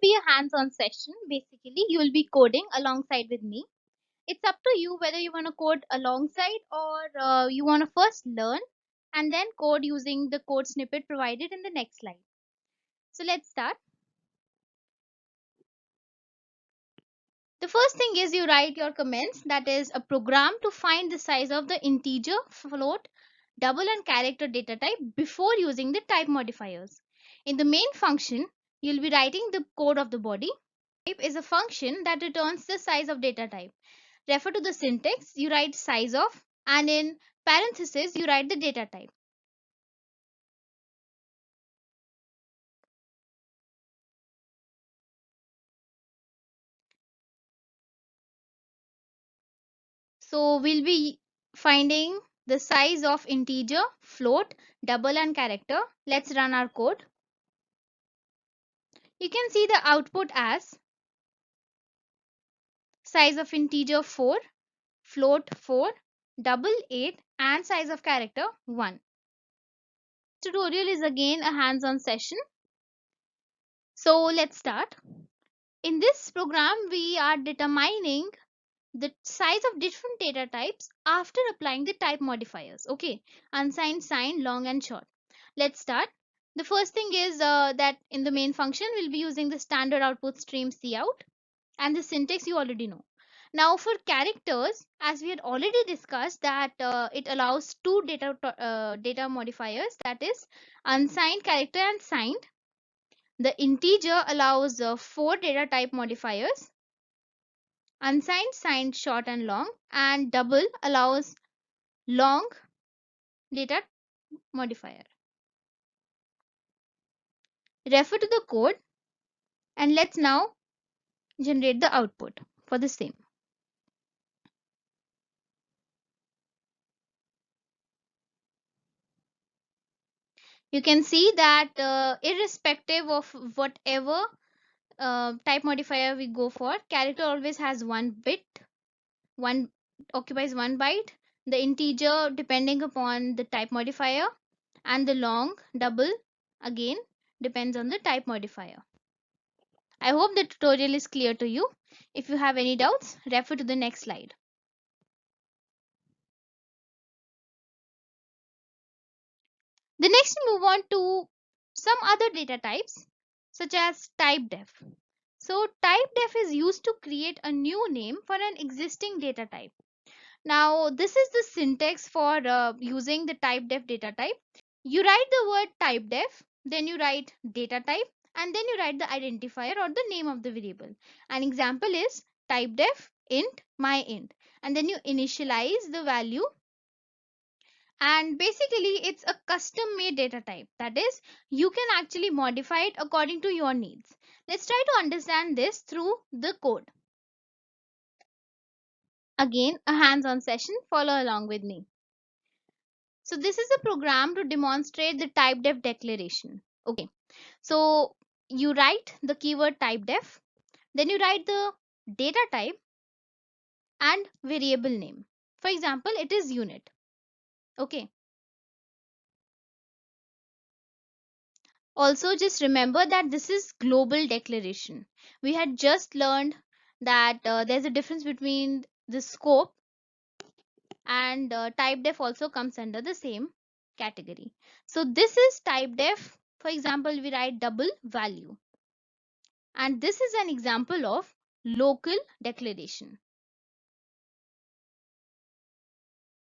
be a hands-on session. Basically, you will be coding alongside with me. It's up to you whether you want to code alongside or you want to first learn and then code using the code snippet provided in the next slide. So let's start. The first thing is you write your comments, that is a program to find the size of the integer, float, double and character data type before using the type modifiers. In the main function, you'll be writing the code of the body. Type is a function that returns the size of data type. Refer to the syntax, you write size of, and in parentheses you write the data type. So we'll be finding the size of integer, float, double and character. Let's run our code. You can see the output as size of integer 4, float 4, double 8 and size of character 1. Tutorial is again a hands-on session. So let's start. In this program we are determining the size of different data types after applying the type modifiers. Okay, unsigned, signed, long and short. Let's start. The first thing is that in the main function we'll be using the standard output stream cout, and the syntax you already know. Now for characters, as we had already discussed that it allows two data modifiers, that is unsigned character and signed. The integer allows four data type modifiers: unsigned, signed, short and long, and double allows long data modifier. Refer to the code and let's now generate the output for the same. You can see that irrespective of whatever type modifier we go for, character always has one bit, one occupies one byte, the integer depending upon the type modifier, and the long double again depends on the type modifier. I hope the tutorial is clear to you. If you have any doubts, refer to the next slide. The next we move on to some other data types such as typedef. So typedef is used to create a new name for an existing data type. Now this is the syntax for using the typedef data type. You write the word typedef, then you write data type, and then you write the identifier or the name of the variable. An example is typedef int myint, and then you initialize the value, and basically it's a custom made data type, that is you can actually modify it according to your needs. Let's try to understand this through the code. Again a hands-on session, follow along with me. So this is a program to demonstrate the typedef declaration. Okay, so you write the keyword typedef, then you write the data type and variable name. For example, it is unit. Okay, also just remember that this is global declaration. We had just learned that there's a difference between the scope, and typedef also comes under the same category. So this is typedef. For example, we write double value, and this is an example of local declaration.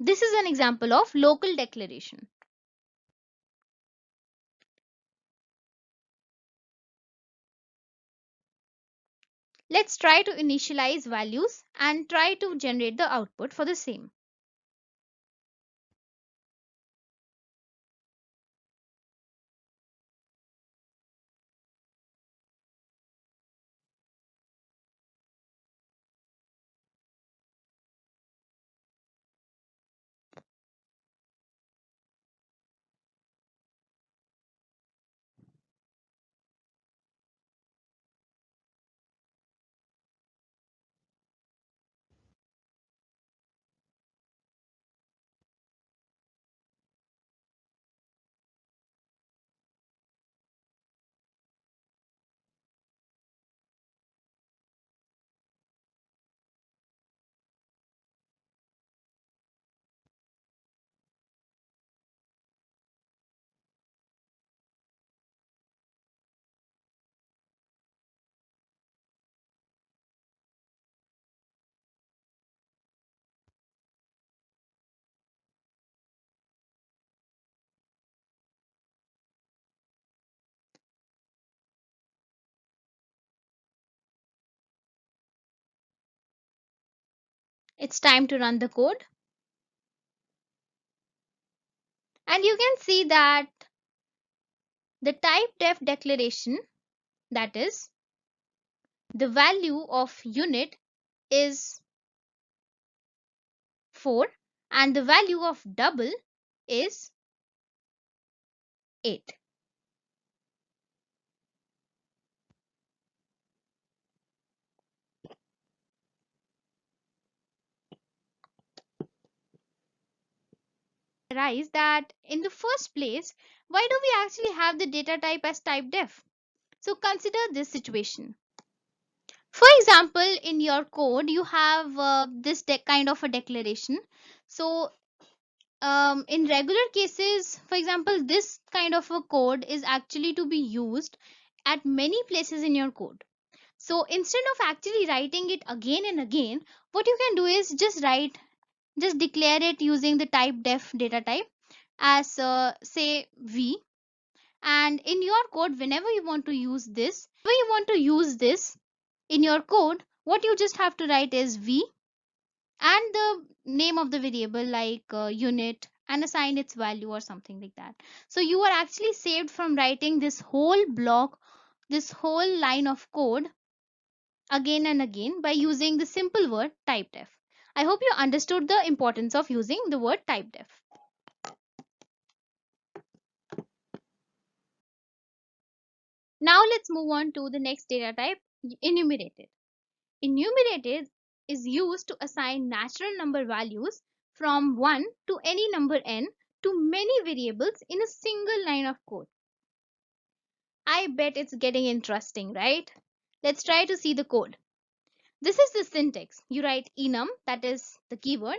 This is an example of local declaration. Let's try to initialize values and try to generate the output for the same. It's time to run the code. And you can see that the type def declaration, that is, the value of unit is 4 and the value of double is 8. Realize that in the first place, why do we actually have the data type as type def? So consider this situation. For example, in your code, you have this kind of a declaration. So in regular cases, for example, this kind of a code is actually to be used at many places in your code. So instead of actually writing it again and again, what you can do is just declare it using the type def data type as say v, and in your code whenever you want to use this in your code, what you just have to write is v and the name of the variable like unit and assign its value or something like that. So you are actually saved from writing this whole block, this whole line of code again and again by using the simple word typedef. I hope you understood the importance of using the word typedef. Now let's move on to the next data type, enumerated. Enumerated is used to assign natural number values from 1 to any number n to many variables in a single line of code. I bet it's getting interesting, right? Let's try to see the code. This is the syntax. You write enum, that is the keyword,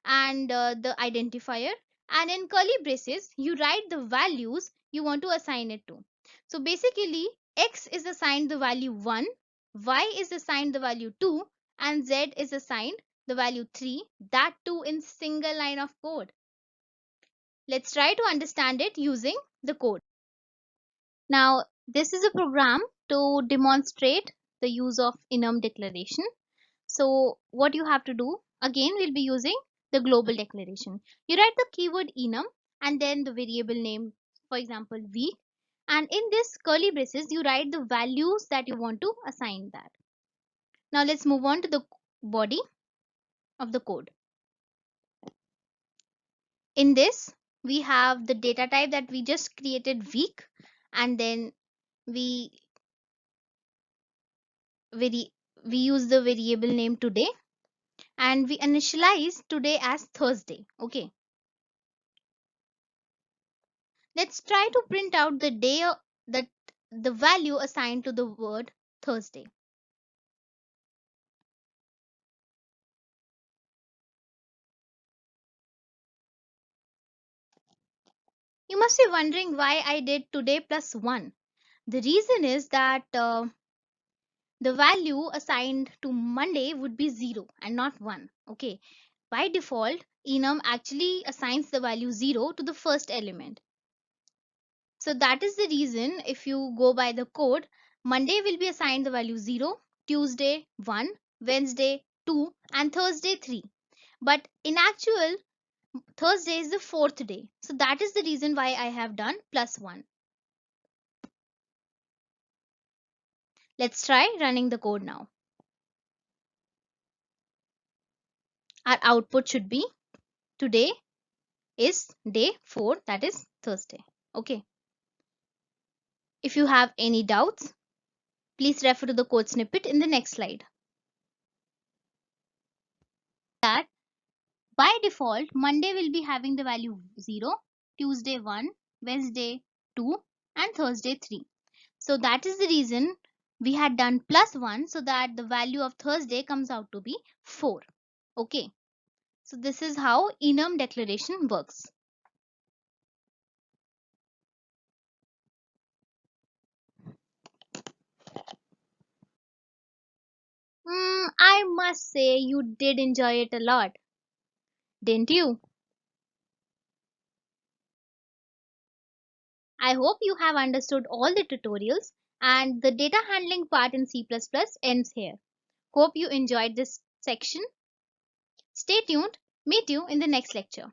and the identifier, and in curly braces, you write the values you want to assign it to. So basically, x is assigned the value 1, y is assigned the value 2, and z is assigned the value 3, that too in single line of code. Let's try to understand it using the code. Now, this is a program to demonstrate the use of enum declaration. So what you have to do, again we'll be using the global declaration. You write the keyword enum and then the variable name, for example week, and in this curly braces you write the values that you want to assign that. Now let's move on to the body of the code. In this we have the data type that we just created week, and then we vari- we use the variable name today, and we initialize today as Thursday. Okay, let's try to print out the day that the value assigned to the word Thursday. You must be wondering why I did today plus 1. The reason is that the value assigned to Monday would be 0 and not 1. Okay. By default, enum actually assigns the value 0 to the first element. So that is the reason if you go by the code, Monday will be assigned the value 0, Tuesday 1, Wednesday 2, and Thursday 3. But in actual, Thursday is the fourth day. So that is the reason why I have done plus 1. Let's try running the code now. Our output should be today is day 4, that is Thursday. Okay. If you have any doubts, please refer to the code snippet in the next slide. That by default, Monday will be having the value 0, Tuesday 1, Wednesday 2, and Thursday 3. So that is the reason we had done plus 1 so that the value of Thursday comes out to be 4. Okay. So this is how enum declaration works. I must say you did enjoy it a lot, didn't you? I hope you have understood all the tutorials, and the data handling part in C++ ends here. Hope you enjoyed this section. Stay tuned. Meet you in the next lecture.